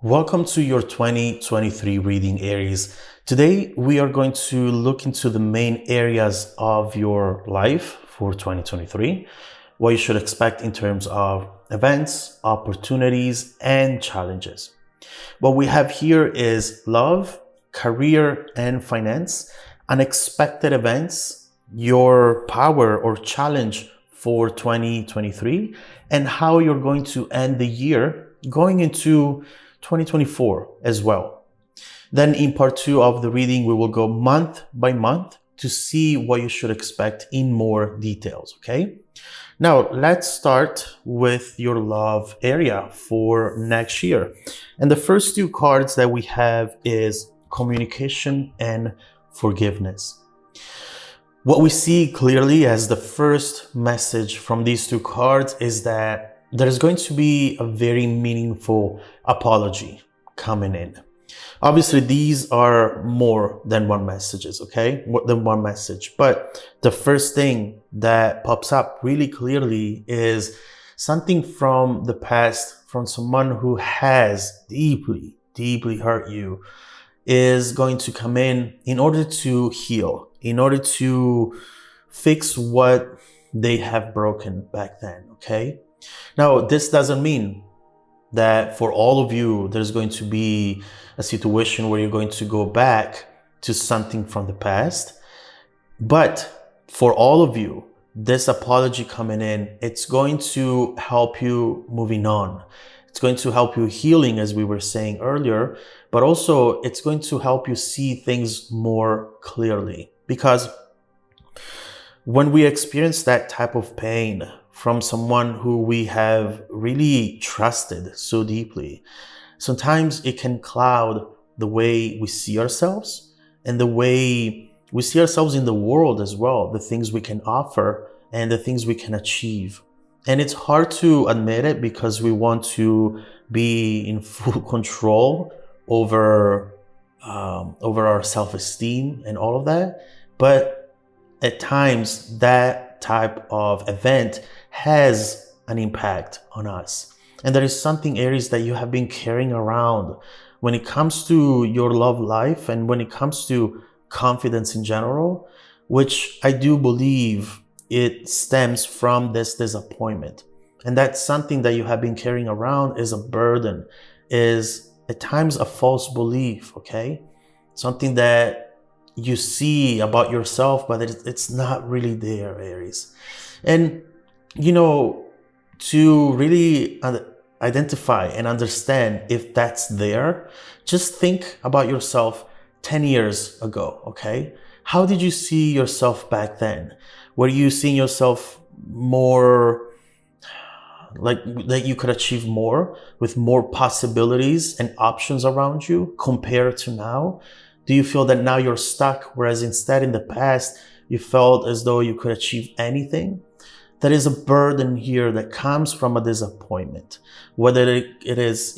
Welcome to your 2023 reading, Aries. Today, we are going to look into the main areas of your life for 2023, what you should expect in terms of events, opportunities, and challenges. What we have here is love, career, and finance, unexpected events, your power or challenge for 2023, and how you're going to end the year going into 2024 as well. Then in part two of the reading, we will go month by month to see what you should expect in more details, okay? Now, let's start with your love area for next year. And the first two cards that we have is communication and forgiveness. What we see clearly as the first message from these two cards is that there's going to be a very meaningful apology coming in. Obviously, these are more than one messages, okay? More than one message. But the first thing that pops up really clearly is something from the past, from someone who has deeply, deeply hurt you, is going to come in order to heal, in order to fix what they have broken back then, okay? Now, this doesn't mean that for all of you, there's going to be a situation where you're going to go back to something from the past. But for all of you, this apology coming in, it's going to help you moving on. It's going to help you healing, as we were saying earlier, but also it's going to help you see things more clearly. Because when we experience that type of pain from someone who we have really trusted so deeply, sometimes it can cloud the way we see ourselves and the way we see ourselves in the world as well, the things we can offer and the things we can achieve. And it's hard to admit it because we want to be in full control over our self-esteem and all of that. But at times, that type of event has an impact on us. And there is something, Aries, that you have been carrying around when it comes to your love life and when it comes to confidence in general, which I do believe it stems from this disappointment. And that's something that you have been carrying around is a burden, is at times a false belief, okay? Something that you see about yourself, but it's not really there, Aries. And, you know, to really identify and understand if that's there, just think about yourself 10 years ago, okay? How did you see yourself back then? Were you seeing yourself more like that you could achieve more with more possibilities and options around you compared to now? Do you feel that now you're stuck, whereas instead in the past, you felt as though you could achieve anything? There is a burden here that comes from a disappointment, whether it is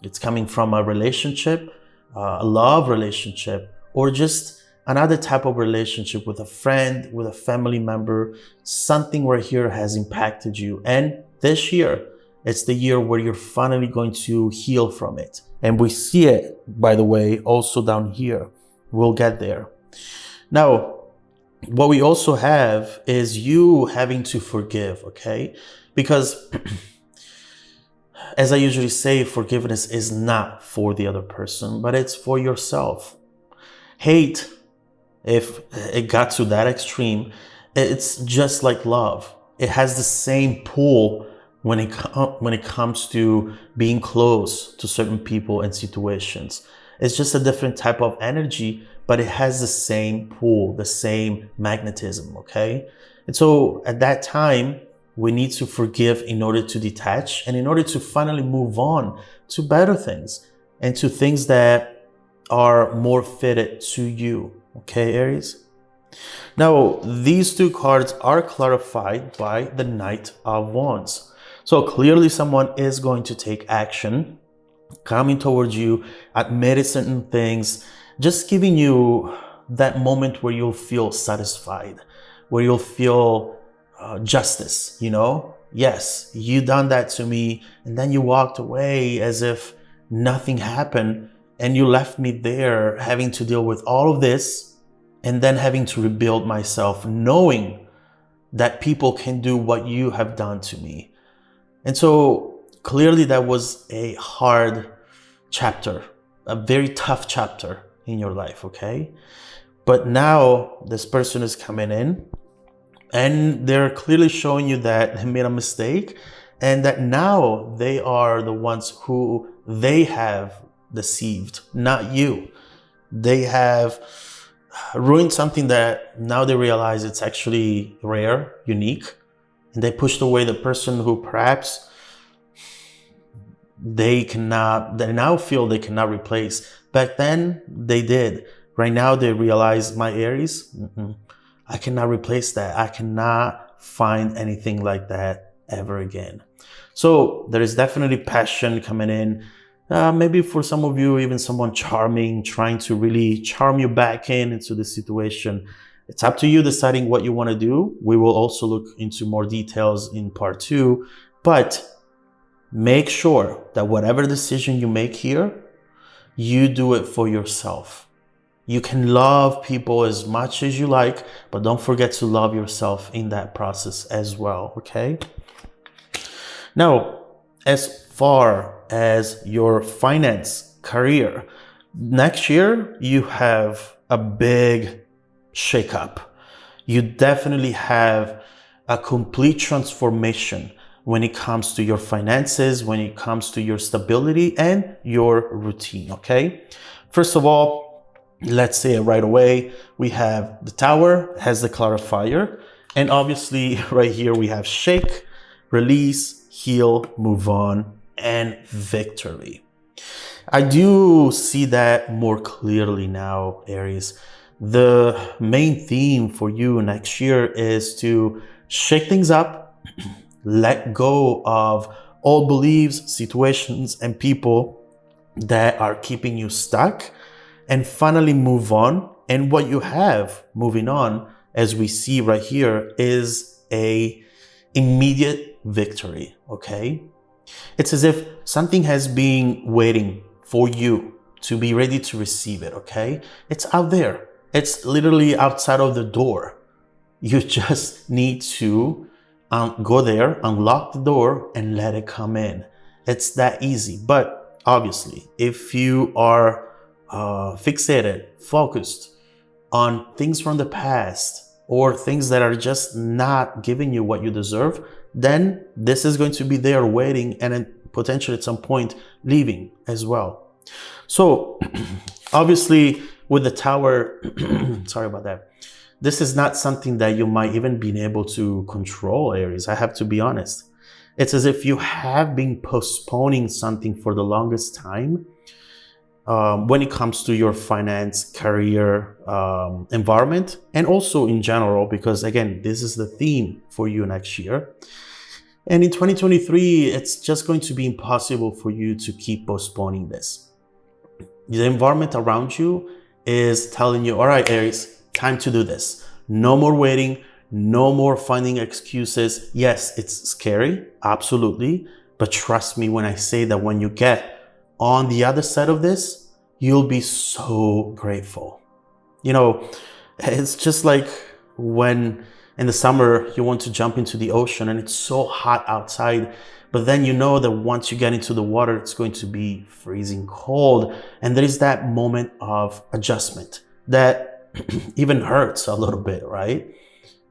it's coming from a relationship, a love relationship, or just another type of relationship with a friend, with a family member, something where here has impacted you. And this year, it's the year where you're finally going to heal from it. And we see it, by the way, also down here. We'll get there. Now, what we also have is you having to forgive, okay? Because as I usually say, forgiveness is not for the other person, but it's for yourself. Hate, if it got to that extreme, it's just like love. It has the same pull when it comes to being close to certain people and situations. It's just a different type of energy, but it has the same pull, the same magnetism, okay? And so at that time, we need to forgive in order to detach and in order to finally move on to better things and to things that are more fitted to you, okay, Aries? Now, these two cards are clarified by the Knight of Wands. So clearly someone is going to take action, coming towards you, admitting certain things, just giving you that moment where you'll feel satisfied, where you'll feel justice, you know? Yes, you done that to me, and then you walked away as if nothing happened, and you left me there having to deal with all of this and then having to rebuild myself, knowing that people can do what you have done to me. And so clearly that was a hard chapter, a very tough chapter in your life, okay? But now this person is coming in and they're clearly showing you that they made a mistake and that now they are the ones who they have deceived, not you. They have ruined something that now they realize it's actually rare, unique, and they pushed away the person who perhaps they now feel they cannot replace. Back then they did. Right now they realize, my Aries, I cannot replace that. I cannot find anything like that ever again. So there is definitely passion coming in. Maybe for some of you, even someone charming, trying to really charm you back into the situation. It's up to you deciding what you want to do. We will also look into more details in part 2, but make sure that whatever decision you make here, you do it for yourself. You can love people as much as you like, but don't forget to love yourself in that process as well, okay? Now, as far as your finance, career, next year you have a big shakeup. You definitely have a complete transformation when it comes to your finances, when it comes to your stability and your routine, okay? First of all, let's say it right away, we have the Tower, has the clarifier, and obviously right here we have shake, release, heal, move on, and victory. I do see that more clearly now, Aries. The main theme for you next year is to shake things up, let go of old beliefs, situations, and people that are keeping you stuck, and finally move on. And what you have moving on, as we see right here, is a immediate victory, okay? It's as if something has been waiting for you to be ready to receive it, okay? It's out there. It's literally outside of the door. You just need to go there, unlock the door, and let it come in. It's that easy. But obviously, if you are fixated, focused on things from the past or things that are just not giving you what you deserve, then this is going to be there waiting and then potentially at some point leaving as well. So obviously with the Tower, sorry about that. This is not something that you might even be able to control, Aries. I have to be honest. It's as if you have been postponing something for the longest time when it comes to your finance, career, environment, and also in general, because again, this is the theme for you next year. And in 2023, it's just going to be impossible for you to keep postponing this. The environment around you is telling you, all right, Aries, time to do this. No more waiting, no more finding excuses. Yes, it's scary, absolutely. But trust me when I say that when you get on the other side of this, you'll be so grateful. You know, it's just like when in the summer you want to jump into the ocean and it's so hot outside, but then you know that once you get into the water, it's going to be freezing cold. And there is that moment of adjustment that even hurts a little bit, right?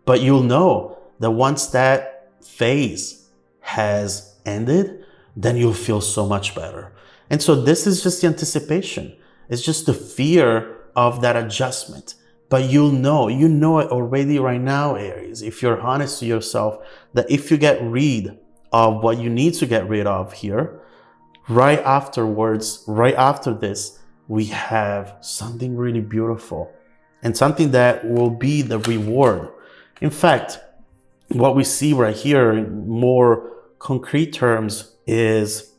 But you'll know that once that phase has ended, then you'll feel so much better. And so this is just the anticipation. It's just the fear of that adjustment. But you know it already right now, Aries, if you're honest to yourself, that if you get rid of what you need to get rid of here, right afterwards, right after this, we have something really beautiful and something that will be the reward. In fact, what we see right here in more concrete terms is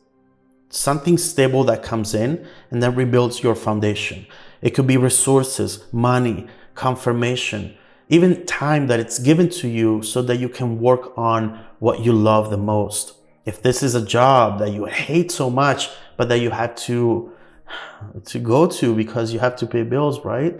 something stable that comes in and then rebuilds your foundation. It could be resources, money, confirmation, even time that it's given to you so that you can work on what you love the most. if this is a job that you hate so much, but that you have to go to because you have to pay bills, right?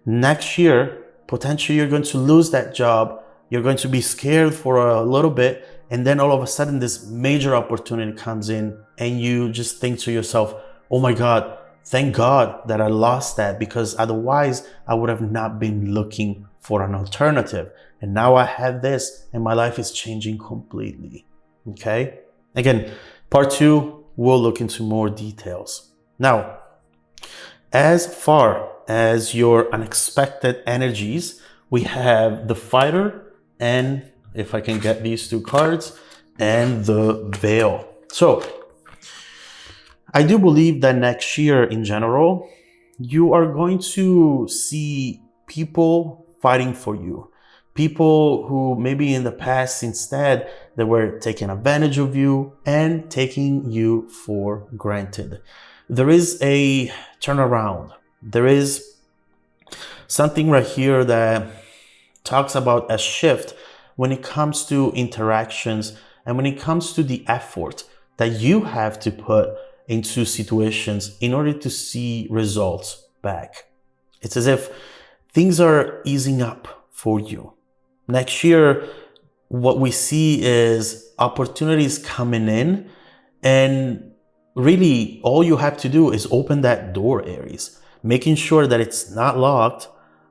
Next year, potentially you're going to lose that job. You're going to be scared for a little bit. And then all of a sudden this major opportunity comes in and you just think to yourself, oh my God, thank God that I lost that, because otherwise I would have not been looking for an alternative. And now I have this and my life is changing completely. Okay. Again, part 2, we'll look into more details. Now, as far as your unexpected energies, we have the Fighter and, if I can get these 2 cards, and the Veil. So I do believe that next year in general, you are going to see people fighting for you. People who maybe in the past instead they were taking advantage of you and taking you for granted. There is a turnaround. There is something right here that talks about a shift when it comes to interactions and when it comes to the effort that you have to put into situations in order to see results back. It's as if things are easing up for you. Next year, what we see is opportunities coming in, and really all you have to do is open that door, Aries, making sure that it's not locked,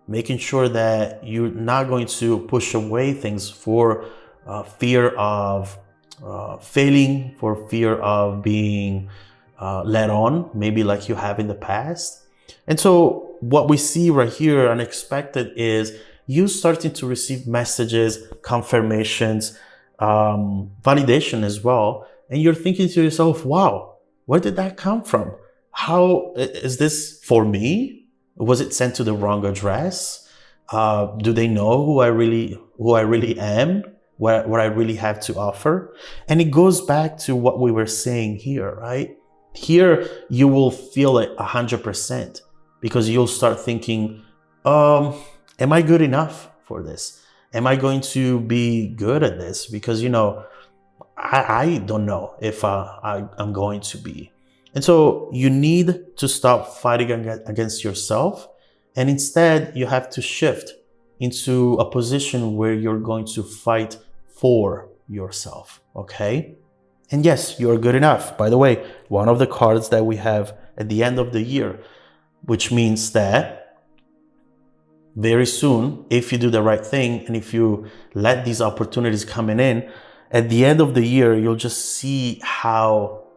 making sure that you're not going to push away things for fear of failing, for fear of being led on, maybe like you have in the past. And so what we see right here, unexpected, is you starting to receive messages, confirmations, validation as well. And you're thinking to yourself, wow, where did that come from? How is this for me? Was it sent to the wrong address? Do they know who I really am? What I really have to offer? And it goes back to what we were saying here, right? Here, you will feel it 100% because you'll start thinking, am I good enough for this? Am I going to be good at this? Because, you know, I don't know if I'm going to be. And so you need to stop fighting against yourself. And instead, you have to shift into a position where you're going to fight for yourself. Okay? And yes, you're good enough. By the way, one of the cards that we have at the end of the year, which means that very soon, if you do the right thing and if you let these opportunities coming in, at the end of the year, you'll just see how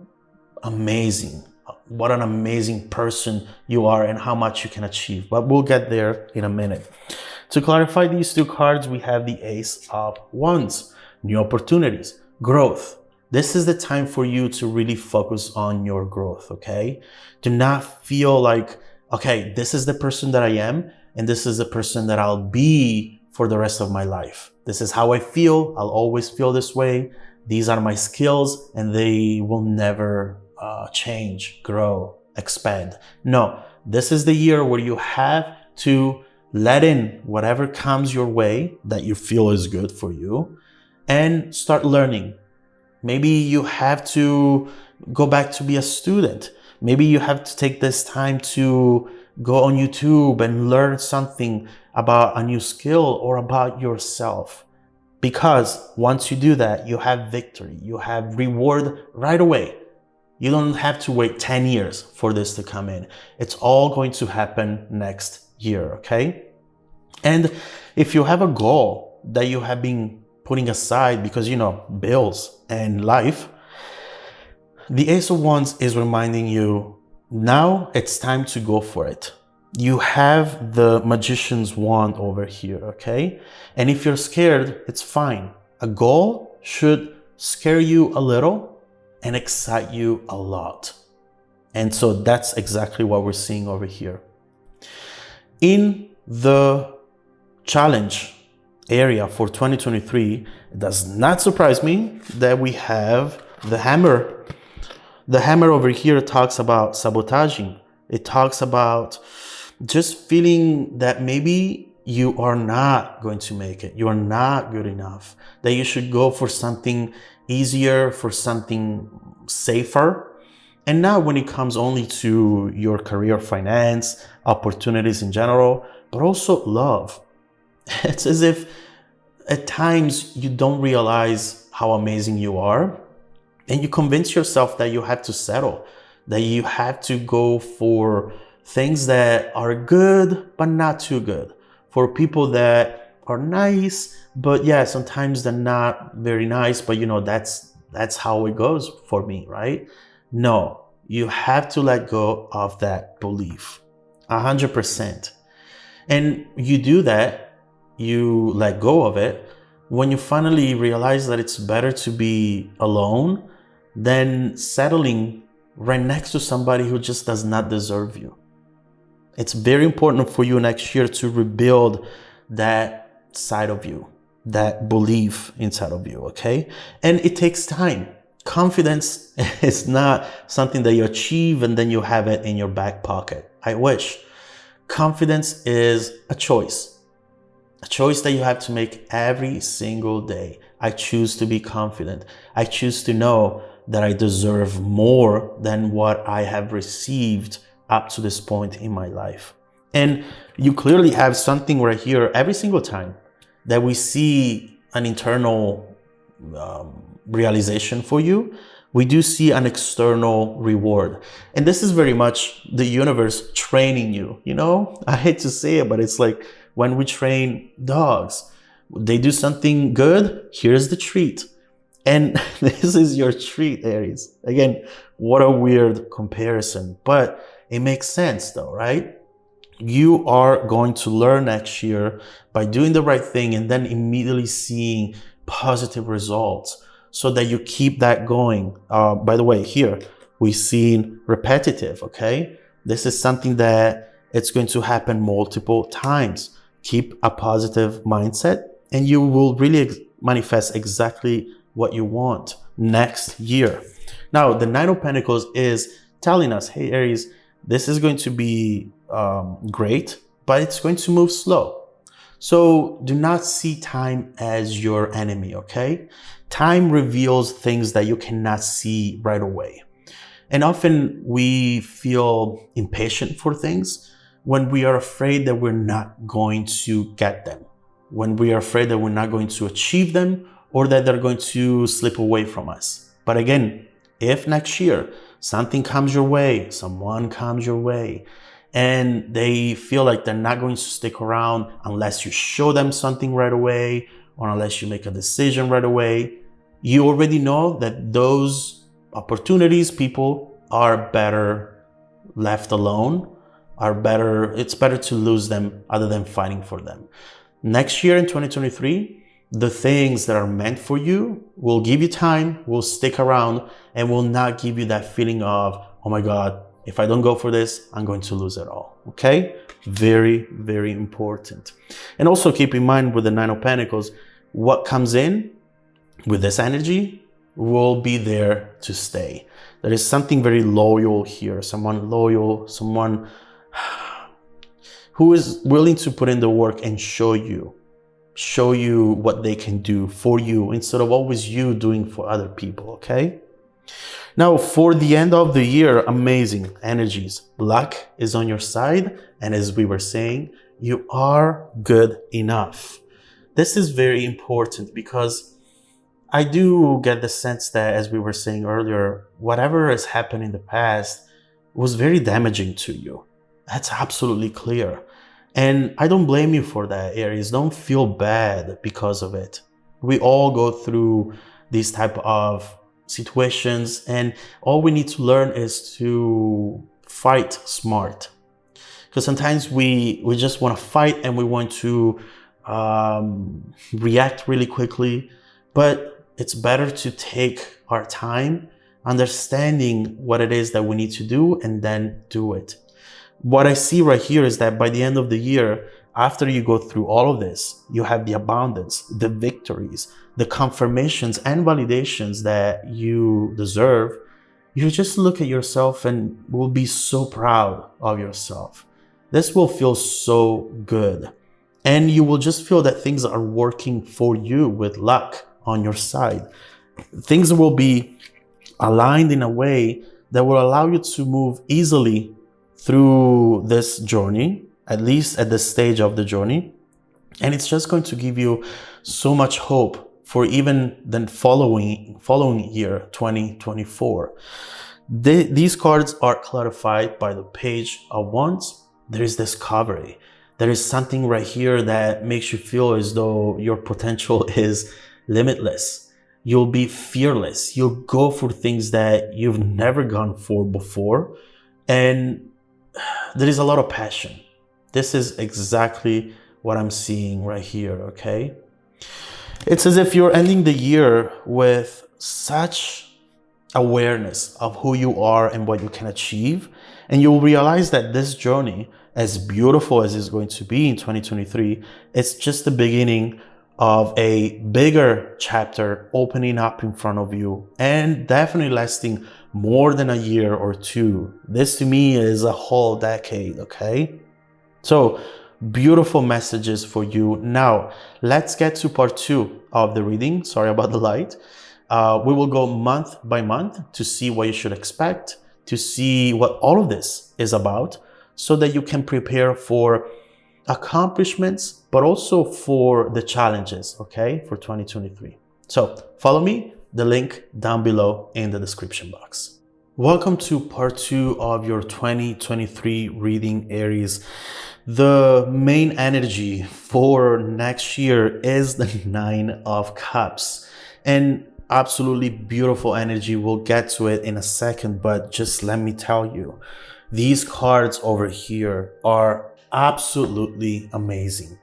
amazing, what an amazing person you are and how much you can achieve. But we'll get there in a minute. To clarify these 2 cards, we have the Ace of Wands, new opportunities, growth. This is the time for you to really focus on your growth, okay? Do not feel like, okay, this is the person that I am, and this is the person that I'll be for the rest of my life. This is how I feel. I'll always feel this way. These are my skills, and they will never change, grow, expand. No, this is the year where you have to let in whatever comes your way that you feel is good for you and start learning. Maybe you have to go back to be a student. Maybe you have to take this time to go on YouTube and learn something about a new skill or about yourself. Because once you do that, you have victory. You have reward right away. You don't have to wait 10 years for this to come in. It's all going to happen next year, okay? And if you have a goal that you have been putting aside because, you know, bills and life, the Ace of Wands is reminding you, now it's time to go for it. You have the Magician's wand over here, okay? And if you're scared, it's fine. A goal should scare you a little and excite you a lot. And so that's exactly what we're seeing over here. In the challenge area for 2023, it does not surprise me that we have the hammer. The hammer over here talks about sabotaging. It talks about just feeling that maybe you are not going to make it. You are not good enough. That you should go for something easier for something safer. And now when it comes only to your career, finance, opportunities in general, but also love, it's as if at times you don't realize how amazing you are, and you convince yourself that you have to settle, that you have to go for things that are good but not too good, for people that are nice, but yeah, sometimes they're not very nice, but that's how it goes for me, right? No, you have to let go of that belief 100%. And you do that, you let go of it when you finally realize that it's better to be alone than settling right next to somebody who just does not deserve you. It's very important for you next year to rebuild that side of you, that belief inside of you, okay? And it takes time. Confidence is not something that you achieve and then you have it in your back pocket. I wish. Confidence is a choice that you have to make every single day. I choose to be confident. I choose to know that I deserve more than what I have received up to this point in my life. And you clearly have something right here every single time that we see an internal realization for you. We do see an external reward. And this is very much the universe training you. I hate to say it, but it's like when we train dogs, they do something good, here's the treat. And this is your treat, Aries. Again, what a weird comparison, but it makes sense though, right? You are going to learn next year by doing the right thing and then immediately seeing positive results so that you keep that going. By the way, here we've seen repetitive, okay? This is something that it's going to happen multiple times. Keep a positive mindset and you will really manifest exactly what you want next year. Now, the Nine of Pentacles is telling us, hey, Aries, this is going to be great, but it's going to move slow. So do not see time as your enemy, okay? Time reveals things that you cannot see right away. And often we feel impatient for things when we are afraid that we're not going to get them, when we are afraid that we're not going to achieve them, or that they're going to slip away from us. But again, if next year something comes your way, someone comes your way, and they feel like they're not going to stick around unless you show them something right away, or unless you make a decision right away, you already know that those opportunities, people are better left alone, it's better to lose them other than fighting for them. Next year in 2023, the things that are meant for you will give you time, will stick around, and will not give you that feeling of, oh my God, if I don't go for this, I'm going to lose it all. Okay? Very, very important. And also keep in mind with the Nine of Pentacles, what comes in with this energy will be there to stay. There is something very loyal here, someone loyal, someone who is willing to put in the work and show you what they can do for you instead of always you doing for other people, okay? Now, for the end of the year, amazing energies. Luck is on your side. And as we were saying, you are good enough. This is very important because I do get the sense that, as we were saying earlier, whatever has happened in the past was very damaging to you. That's absolutely clear. And I don't blame you for that, Aries. Don't feel bad because of it. We all go through these type of situations, and all we need to learn is to fight smart. Because sometimes we just want to fight and we want to react really quickly, but it's better to take our time, understanding what it is that we need to do, and then do it. What I see right here is that by the end of the year, after you go through all of this, you have the abundance, the victories, the confirmations and validations that you deserve. You just look at yourself and will be so proud of yourself. This will feel so good. And you will just feel that things are working for you with luck on your side. things will be aligned in a way that will allow you to move easily through this journey, at least at this stage of the journey. And it's just going to give you so much hope for even the following year, 2024. These cards are clarified by the Page of Wands. There is discovery. There is something right here that makes you feel as though your potential is limitless. You'll be fearless. You'll go for things that you've never gone for before. And there is a lot of passion. This is exactly what I'm seeing right here, okay? It's as if you're ending the year with such awareness of who you are and what you can achieve. And you'll realize that this journey, as beautiful as it's going to be in 2023, it's just the beginning of a bigger chapter opening up in front of you and definitely lasting more than a year or two. This to me is a whole decade, okay? So beautiful messages for you. Now, let's get to part 2 of the reading. Sorry about the light. We will go month by month to see what you should expect, to see what all of this is about, so that you can prepare for accomplishments, but also for the challenges, okay, for 2023. So follow me, the link down below in the description box. Welcome to part 2 of your 2023 reading, Aries. The main energy for next year is the 9 of Cups, and absolutely beautiful energy. We'll get to it in a second, but just let me tell you, these cards over here are absolutely amazing.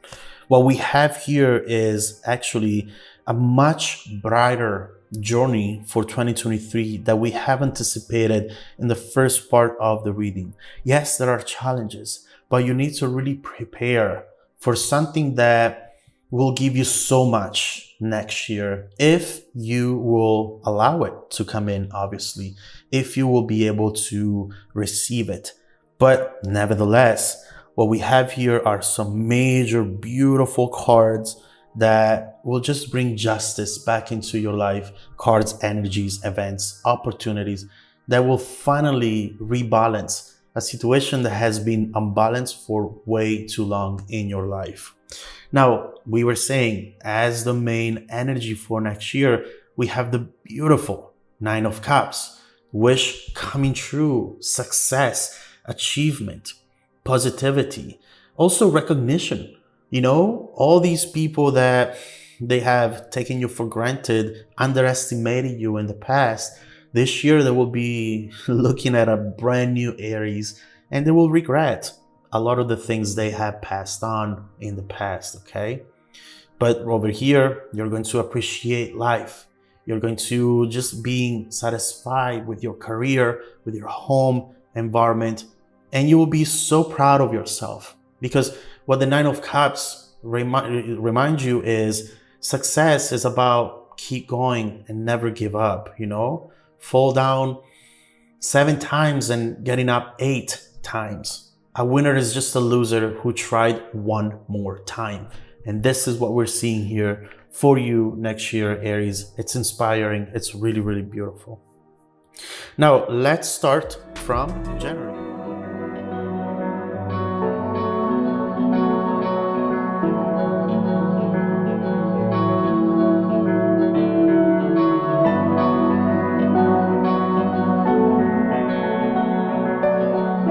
What we have here is actually a much brighter journey for 2023 that we have anticipated in the first part of the reading. Yes, there are challenges, but you need to really prepare for something that will give you so much next year if you will allow it to come in, obviously, if you will be able to receive it. But nevertheless, what we have here are some major, beautiful cards that will just bring justice back into your life. Cards, energies, events, opportunities that will finally rebalance a situation that has been unbalanced for way too long in your life. Now, we were saying as the main energy for next year, we have the beautiful 9 of Cups, wish coming true, success, achievement, positivity, also recognition. You know, all these people that they have taken you for granted, underestimated you in the past, this year they will be looking at a brand new Aries and they will regret a lot of the things they have passed on in the past, okay? But over here, you're going to appreciate life. You're going to just being satisfied with your career, with your home environment, and you will be so proud of yourself, because what the 9 of Cups remind you is success is about keep going and never give up, you know? Fall down 7 times and getting up 8 times. A winner is just a loser who tried one more time. And this is what we're seeing here for you next year, Aries. It's inspiring. It's really, really beautiful. Now, let's start from January.